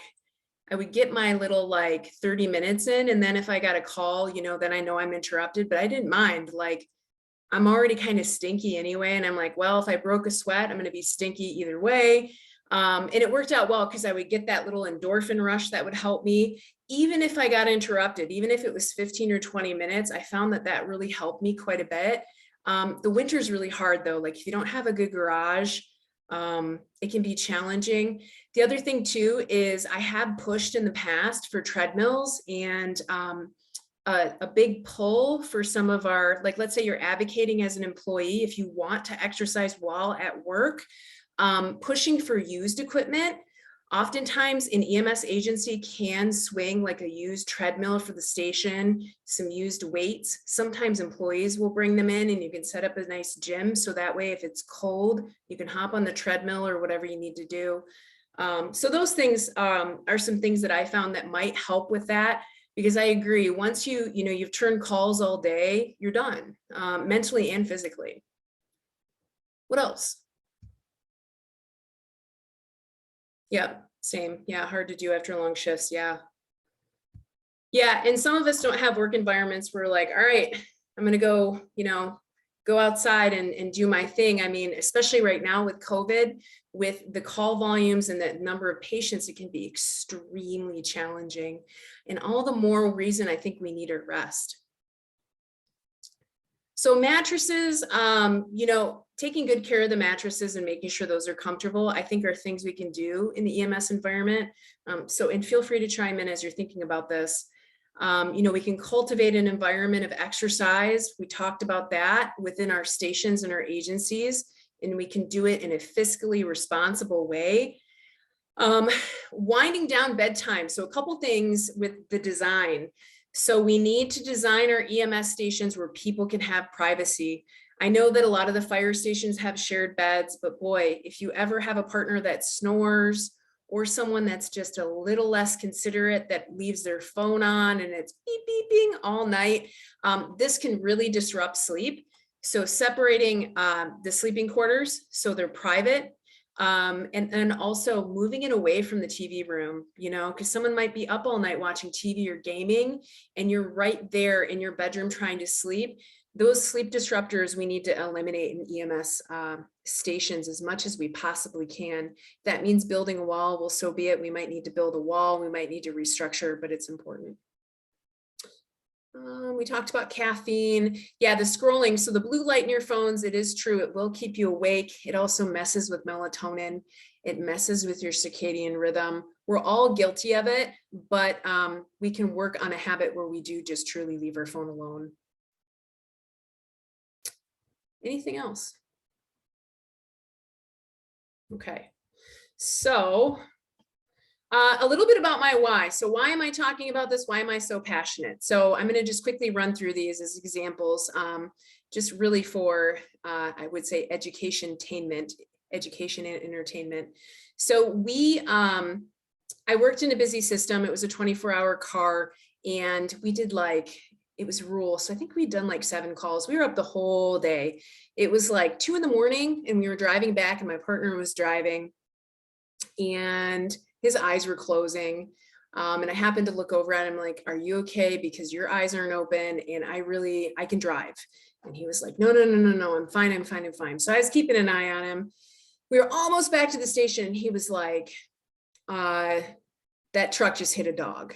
I would get my little like 30 minutes in. And then if I got a call, then I know I'm interrupted, but I didn't mind. Like, I'm already kind of stinky anyway. And I'm like, well, if I broke a sweat, I'm going to be stinky either way. And it worked out well because I would get that little endorphin rush that would help me. Even if I got interrupted, even if it was 15 or 20 minutes, I found that really helped me quite a bit. The winter's really hard though. Like if you don't have a good garage, it can be challenging. The other thing too is I have pushed in the past for treadmills and a big pull for some of our, like, let's say you're advocating as an employee, if you want to exercise while at work, pushing for used equipment. Oftentimes an EMS agency can swing like a used treadmill for the station, some used weights. Sometimes employees will bring them in and you can set up a nice gym. So that way, if it's cold, you can hop on the treadmill or whatever you need to do. So those things are some things that I found that might help with that, because I agree, once you've turned calls all day, you're done, mentally and physically. What else? Yeah, same. Yeah, hard to do after long shifts. Yeah. Yeah, and some of us don't have work environments where like, all right, I'm gonna go, go outside and do my thing. I mean, especially right now with COVID, with the call volumes and the number of patients, it can be extremely challenging. And all the more reason I think we need a rest. So mattresses, taking good care of the mattresses and making sure those are comfortable, I think are things we can do in the EMS environment. And feel free to chime in as you're thinking about this. We can cultivate an environment of exercise. We talked about that within our stations and our agencies, and we can do it in a fiscally responsible way. Winding down bedtime. So a couple things with the design. So we need to design our EMS stations where people can have privacy. I know that a lot of the fire stations have shared beds, but boy, if you ever have a partner that snores or someone that's just a little less considerate that leaves their phone on and it's beep beeping all night, this can really disrupt sleep. So separating the sleeping quarters so they're private. And also moving it away from the TV room, because someone might be up all night watching TV or gaming, and you're right there in your bedroom trying to sleep. Those sleep disruptors we need to eliminate in EMS stations as much as we possibly can. If that means building a wall, well, so be it. We might need to build a wall. We might need to restructure, but it's important. We talked about caffeine. Yeah, the scrolling. So the blue light in your phones, it is true. It will keep you awake. It also messes with melatonin. It messes with your circadian rhythm. We're all guilty of it, but we can work on a habit where we do just truly leave our phone alone. Anything else? Okay. So a little bit about my why. So why am I talking about this? Why am I so passionate? So I'm going to just quickly run through these as examples, just really for, I would say, education and entertainment. So I worked in a busy system. It was a 24-hour car, and we did it was rural. So I think we'd done 7 calls. We were up the whole day. It was 2 in the morning and we were driving back and my partner was driving and his eyes were closing. And I happened to look over at him like, are you okay? Because your eyes aren't open and I can drive. And he was like, no, I'm fine. So I was keeping an eye on him. We were almost back to the station. And he was like, that truck just hit a dog.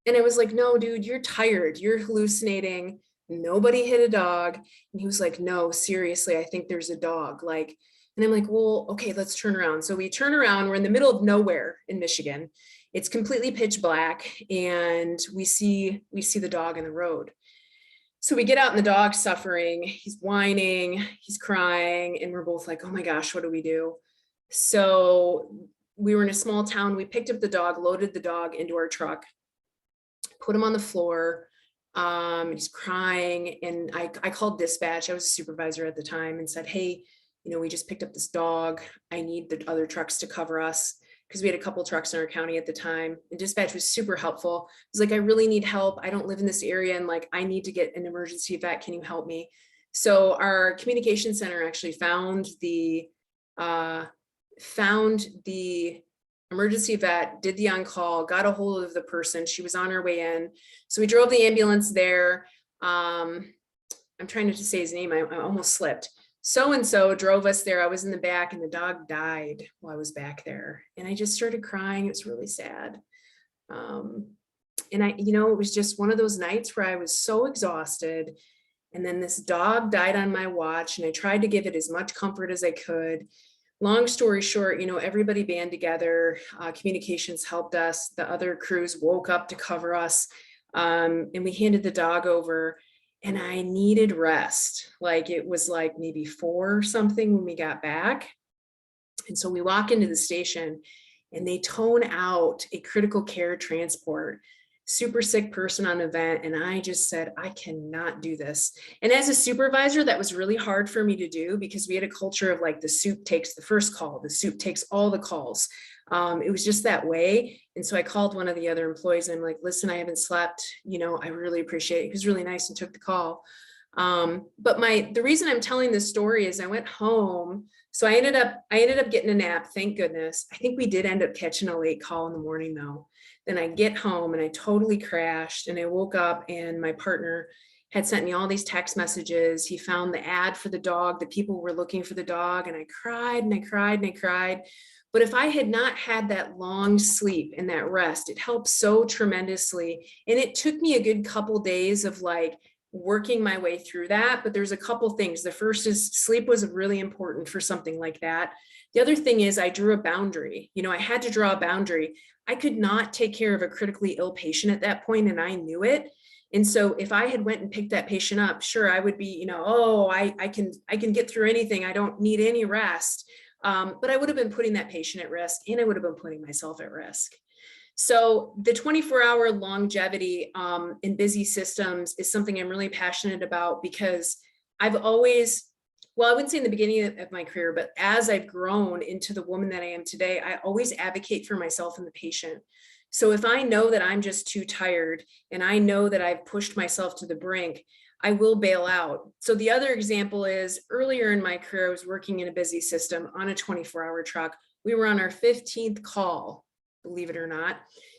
And I was like, no, dude, you're tired. You're hallucinating. Nobody hit a dog. And he was like, no, seriously, I think there's a dog. And I'm like, well, okay, let's turn around. So we turn around. We're in the middle of nowhere in Michigan. It's completely pitch black. And we see the dog in the road. So we get out and the dog's suffering. He's whining, he's crying. And we're both like, oh my gosh, what do we do? So we were in a small town. We picked up the dog, loaded the dog into our truck, put him on the floor. He's crying. And I called dispatch. I was a supervisor at the time and said, hey, we just picked up this dog. I need the other trucks to cover us, because we had a couple trucks in our county at the time. And dispatch was super helpful. It was like, I really need help. I don't live in this area. And I need to get an emergency vet. Can you help me? So our communication center actually found the emergency vet, did the on-call, got a hold of the person. She was on her way in. So we drove the ambulance there. I'm trying to say his name. I almost slipped. So-and-so drove us there. I was in the back and the dog died while I was back there. And I just started crying. It was really sad. And it was just one of those nights where I was so exhausted. And then this dog died on my watch and I tried to give it as much comfort as I could. Long story short, everybody band together, communications helped us. The other crews woke up to cover us. And we handed the dog over. And I needed rest. It was maybe 4 or something when we got back. And so we walk into the station and they tone out a critical care transport, super sick person on event. And I just said, I cannot do this. And as a supervisor, that was really hard for me to do because we had a culture of like the soup takes the first call, the soup takes all the calls. It was just that way. And so I called one of the other employees and I'm like, listen, I haven't slept, I really appreciate it. He was really nice and took the call. But the reason I'm telling this story is I went home. So I ended up getting a nap. Thank goodness. I think we did end up catching a late call in the morning though. Then I get home and I totally crashed and I woke up and my partner had sent me all these text messages. He found the ad for the dog, that people were looking for the dog. And I cried and I cried and I cried. But if I had not had that long sleep and that rest, it helped so tremendously. And it took me a good couple days of like working my way through that. But there's a couple things. The first is sleep was really important for something like that. The other thing is I drew a boundary. I had to draw a boundary. I could not take care of a critically ill patient at that point, and I knew it. And so if I had went and picked that patient up, sure, I would be, I can get through anything. I don't need any rest. But I would have been putting that patient at risk and I would have been putting myself at risk. So the 24-hour longevity in busy systems is something I'm really passionate about because I've always, I wouldn't say in the beginning of my career, but as I've grown into the woman that I am today, I always advocate for myself and the patient. So if I know that I'm just too tired and I know that I've pushed myself to the brink, I will bail out. So the other example is earlier in my career, I was working in a busy system on a 24-hour truck. We were on our 15th call, believe it or not.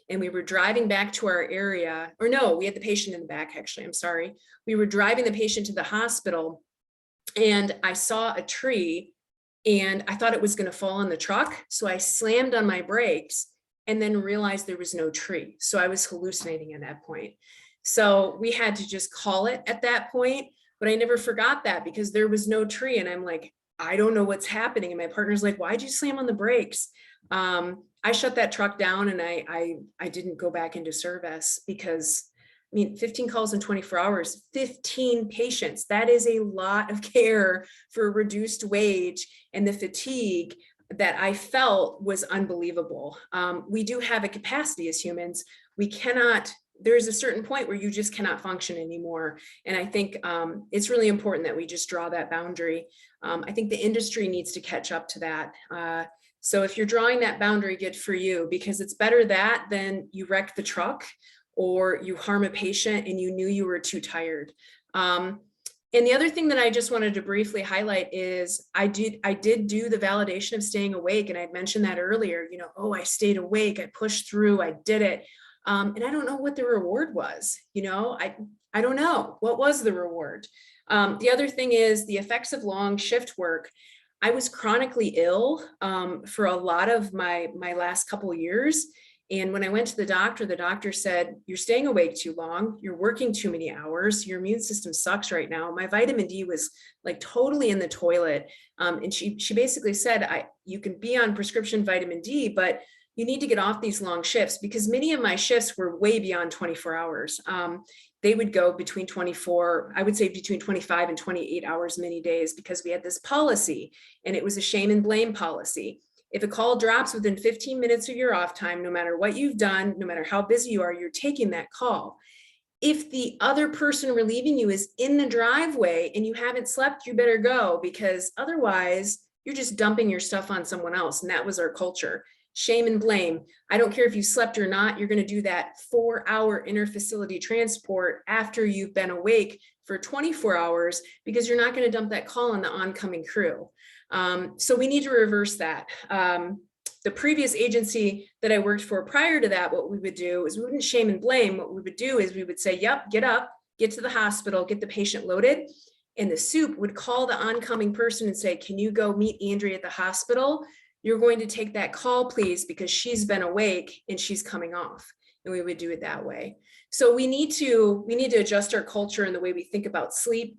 And we were driving back to our area, or no, we had the patient in the back, actually, I'm sorry. We were driving the patient to the hospital and I saw a tree and I thought it was gonna fall on the truck. So I slammed on my brakes and then realized there was no tree. So I was hallucinating at that point. So we had to just call it at that point, but I never forgot that because there was no tree. And I'm like, I don't know what's happening. And my partner's like, why'd you slam on the brakes? I shut that truck down and I didn't go back into service because 15 calls in 24 hours, 15 patients, that is a lot of care for a reduced wage, and the fatigue that I felt was unbelievable. We do have a capacity as humans. There's a certain point where you just cannot function anymore. And I think it's really important that we just draw that boundary. I think the industry needs to catch up to that. So if you're drawing that boundary, good for you, because it's better that than you wreck the truck or you harm a patient and you knew you were too tired. And the other thing that I just wanted to briefly highlight is I did do the validation of staying awake. And I'd mentioned that earlier, I stayed awake, I pushed through, I did it. And I don't know what the reward was, I don't know what was the reward. The other thing is the effects of long shift work. I was chronically ill for a lot of my last couple of years. And when I went to the doctor said, you're staying awake too long, you're working too many hours, your immune system sucks right now. My vitamin D was like totally in the toilet. And she basically said, you can be on prescription vitamin D, but you need to get off these long shifts, because many of my shifts were way beyond 24 hours. They would go between 24, I would say between 25 and 28 hours many days, because we had this policy and it was a shame and blame policy. If a call drops within 15 minutes of your off time, no matter what you've done, no matter how busy you are, you're taking that call. If the other person relieving you is in the driveway and you haven't slept, you better go, because otherwise you're just dumping your stuff on someone else. And that was our culture. Shame and blame. I don't care if you slept or not, you're going to do that 4-hour interfacility transport after you've been awake for 24 hours, because you're not going to dump that call on the oncoming crew. So we need to reverse that. The previous agency that I worked for prior to that, what we would do is we wouldn't shame and blame. What we would do is we would say, yep, get up, get to the hospital, get the patient loaded. And the soup would call the oncoming person and say, can you go meet Andrea at the hospital? You're going to take that call, please, because she's been awake and she's coming off. And we would do it that way. So we need to adjust our culture and the way we think about sleep.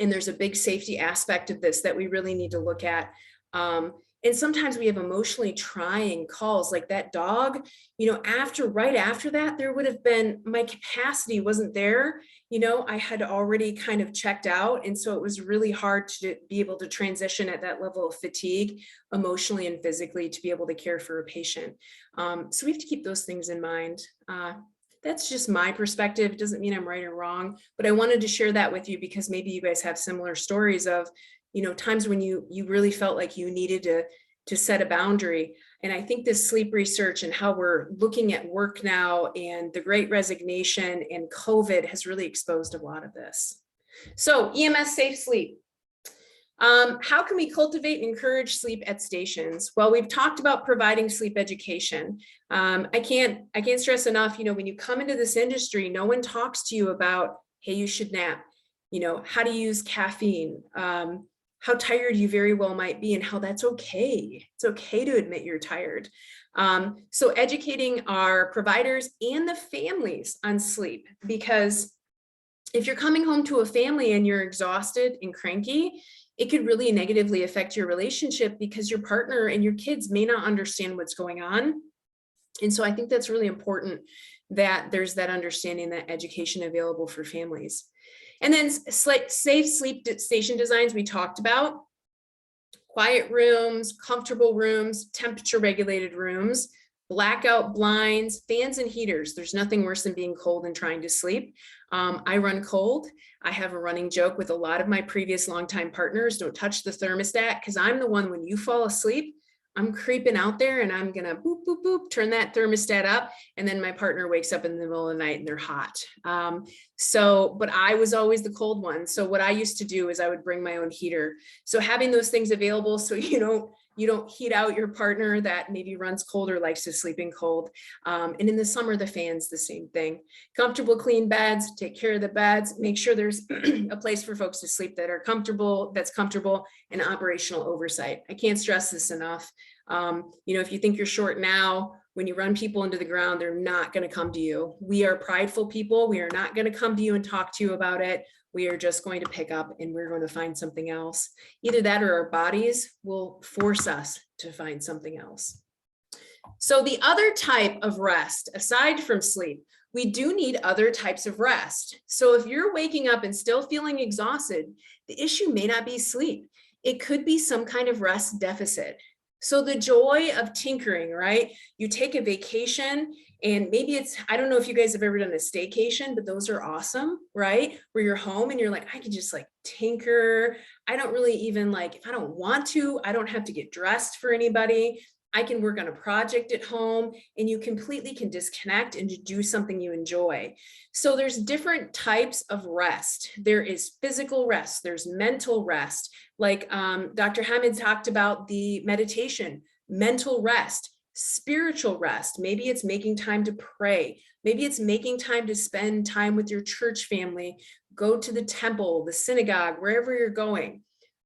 And there's a big safety aspect of this that we really need to look at. And And sometimes we have emotionally trying calls like that dog, you know, right after that, there would have been, my capacity wasn't there. You know, I had already kind of checked out. And so it was really hard to be able to transition at that level of fatigue, emotionally and physically, to be able to care for a patient. So we have to keep those things in mind. That's just my perspective. It doesn't mean I'm right or wrong, but I wanted to share that with you because maybe you guys have similar stories of, you know, times when you really felt like you needed to set a boundary. And I think this sleep research and how we're looking at work now and the Great Resignation and COVID has really exposed a lot of this. So EMS safe sleep. How can we cultivate and encourage sleep at stations? Well, we've talked about providing sleep education. I can't stress enough, you know, when you come into this industry, no one talks to you about, hey, you should nap, you know, how to use caffeine, how tired you very well might be, and how that's okay. It's okay to admit you're tired. So educating our providers and the families on sleep, because if you're coming home to a family and you're exhausted and cranky, it could really negatively affect your relationship because your partner and your kids may not understand what's going on. And so I think that's really important that there's that understanding, that education available for families. And then safe sleep station designs we talked about. Quiet rooms, comfortable rooms, temperature regulated rooms, blackout blinds, fans and heaters. There's nothing worse than being cold and trying to sleep. I run cold. I have a running joke with a lot of my previous longtime partners, don't touch the thermostat, because I'm the one, when you fall asleep, I'm creeping out there and I'm gonna boop, boop, boop, turn that thermostat up. And then my partner wakes up in the middle of the night and they're hot. But I was always the cold one. So what I used to do is I would bring my own heater. So having those things available so you don't heat out your partner that maybe runs cold or likes to sleep in cold. And in the summer, the fans, the same thing. Comfortable, clean beds, take care of the beds, make sure there's a place for folks to sleep that's comfortable, and operational oversight. I can't stress this enough. If you think you're short now, when you run people into the ground, they're not going to come to you. We are prideful people. We are not going to come to you and talk to you about it. We are just going to pick up and we're going to find something else. Either that or our bodies will force us to find something else. So the other type of rest, aside from sleep, we do need other types of rest. So if you're waking up and still feeling exhausted, the issue may not be sleep. It could be some kind of rest deficit. So the joy of tinkering, right? You take a vacation and maybe I don't know if you guys have ever done a staycation, but those are awesome, right? Where you're home and you're like, I can just like tinker. I don't really even if I don't want to, I don't have to get dressed for anybody. I can work on a project at home and you completely can disconnect and do something you enjoy. So there's different types of rest. There is physical rest, there's mental rest. Like Dr. Hamid talked about the meditation, mental rest, spiritual rest. Maybe it's making time to pray. Maybe it's making time to spend time with your church family, go to the temple, the synagogue, wherever you're going.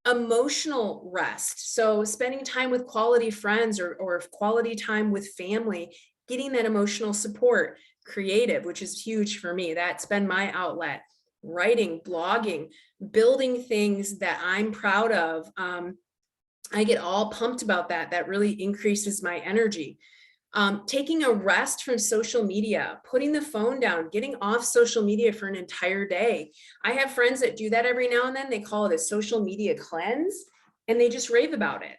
Emotional rest. So spending time with quality friends or quality time with family, getting that emotional support. Creative, which is huge for me. That's been my outlet. Writing, blogging, building things that I'm proud of. I get all pumped about that. That really increases my energy. Taking a rest from social media, putting the phone down, getting off social media for an entire day. I have friends that do that every now and then. They call it a social media cleanse and they just rave about it.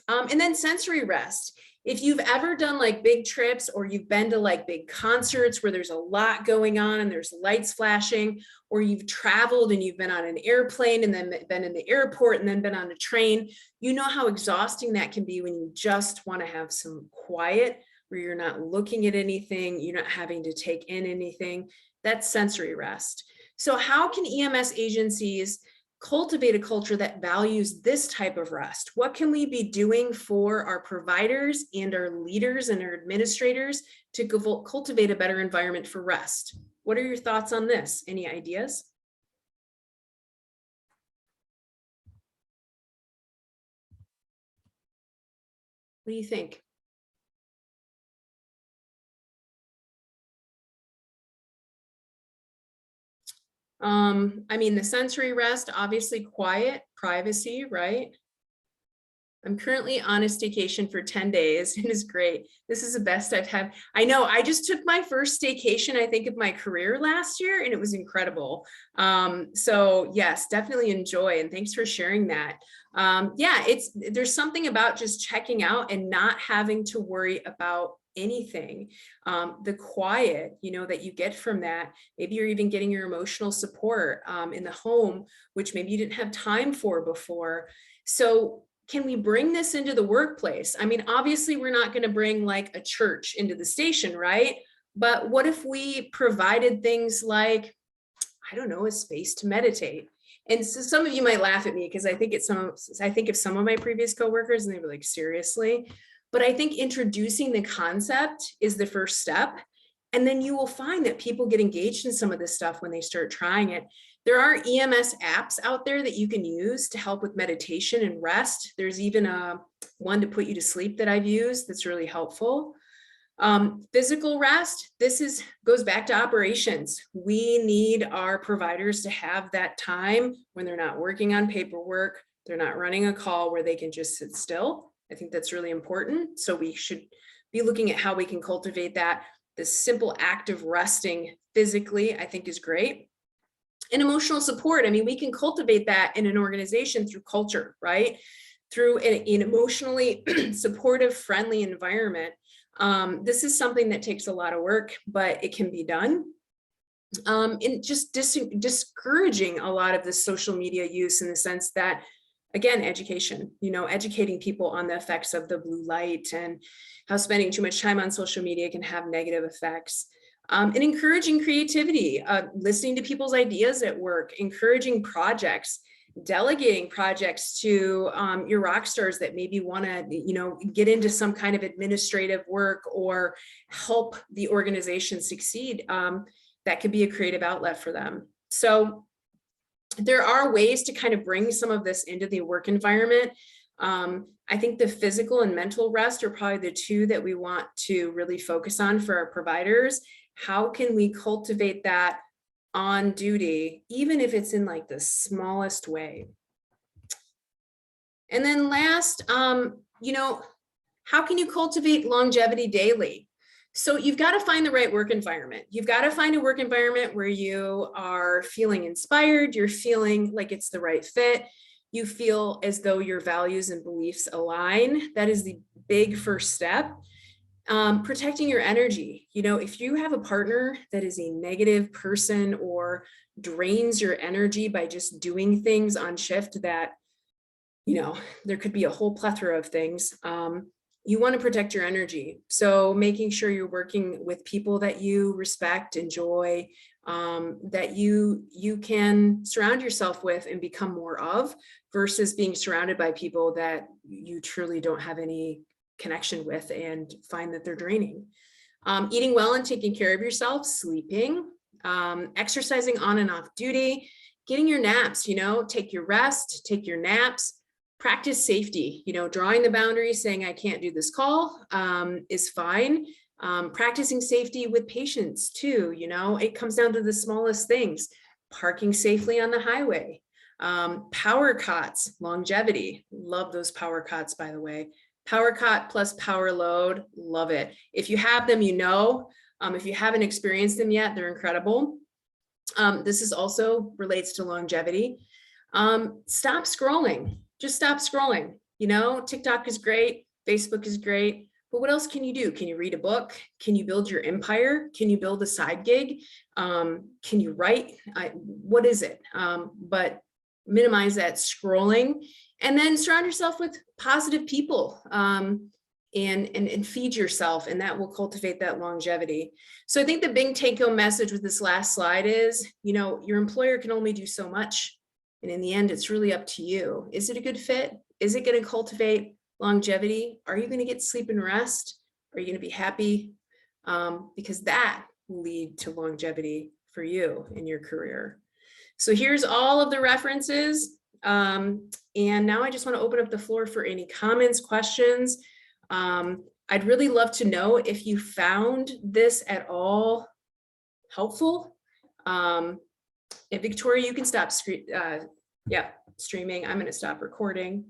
And then sensory rest. If you've ever done big trips or you've been to big concerts where there's a lot going on and there's lights flashing, or you've traveled and you've been on an airplane and then been in the airport and then been on a train, you know how exhausting that can be when you just want to have some quiet, where you're not looking at anything, you're not having to take in anything. That's sensory rest. So how can EMS agencies cultivate a culture that values this type of rest? What can we be doing for our providers and our leaders and our administrators to cultivate a better environment for rest? What are your thoughts on this? Any ideas? What do you think? The sensory rest, obviously quiet, privacy, right? I'm currently on a staycation for 10 days. It is great. This is the best I've had. I know I just took my first staycation, I think, of my career last year, and it was incredible. So yes, definitely enjoy. And thanks for sharing that. Yeah, there's something about just checking out and not having to worry about anything. The quiet, that you get from that. Maybe you're even getting your emotional support in the home, which maybe you didn't have time for before. So can we bring this into the workplace? I mean, obviously we're not going to bring like a church into the station, right? But what if we provided things like, I don't know, a space to meditate? And so some of you might laugh at me because I think of some of my previous coworkers and they were like, seriously? But I think introducing the concept is the first step. And then you will find that people get engaged in some of this stuff when they start trying it. There are EMS apps out there that you can use to help with meditation and rest. There's even one to put you to sleep that I've used that's really helpful. Physical rest, goes back to operations. We need our providers to have that time when they're not working on paperwork, they're not running a call where they can just sit still. I think that's really important. So we should be looking at how we can cultivate that. This simple act of resting physically, I think, is great. And emotional support, I mean, we can cultivate that in an organization through culture, right? Through an emotionally supportive, friendly environment. This is something that takes a lot of work, but it can be done. And just discouraging a lot of the social media use in the sense that, again, education, educating people on the effects of the blue light and how spending too much time on social media can have negative effects. And encouraging creativity, listening to people's ideas at work, encouraging projects, delegating projects to your rock stars that maybe want to, get into some kind of administrative work or help the organization succeed. That could be a creative outlet for them. So there are ways to kind of bring some of this into the work environment. I think the physical and mental rest are probably the two that we want to really focus on for our providers. How can we cultivate that on duty, even if it's in like the smallest way? And then last, how can you cultivate longevity daily? So you've got to find the right work environment. You've got to find a work environment where you are feeling inspired, you're feeling like it's the right fit, you feel as though your values and beliefs align. That is the big first step. Protecting your energy. If you have a partner that is a negative person or drains your energy by just doing things on shift that, there could be a whole plethora of things. You want to protect your energy. So making sure you're working with people that you respect, enjoy, that you can surround yourself with and become more of, versus being surrounded by people that you truly don't have any connection with and find that they're draining. Eating well and taking care of yourself, sleeping, exercising on and off duty, getting your naps, take your rest, take your naps, practice safety, drawing the boundaries, saying I can't do this call is fine. Practicing safety with patients too, it comes down to the smallest things. Parking safely on the highway, power cots, longevity, love those power cots, by the way. Power cot plus power load, love it. If you have them, if you haven't experienced them yet, they're incredible. This is also relates to longevity. Stop scrolling, just stop scrolling. TikTok is great, Facebook is great, but what else can you do? Can you read a book? Can you build your empire? Can you build a side gig? Can you write? What is it? But minimize that scrolling. And then surround yourself with positive people and feed yourself, and that will cultivate that longevity. So I think the big take-home message with this last slide is, your employer can only do so much. And in the end, it's really up to you. Is it a good fit? Is it going to cultivate longevity? Are you going to get sleep and rest? Are you going to be happy? Because that will lead to longevity for you in your career. So here's all of the references. And now I just want to open up the floor for any comments, questions. I'd really love to know if you found this at all helpful. And Victoria, you can stop streaming. I'm going to stop recording.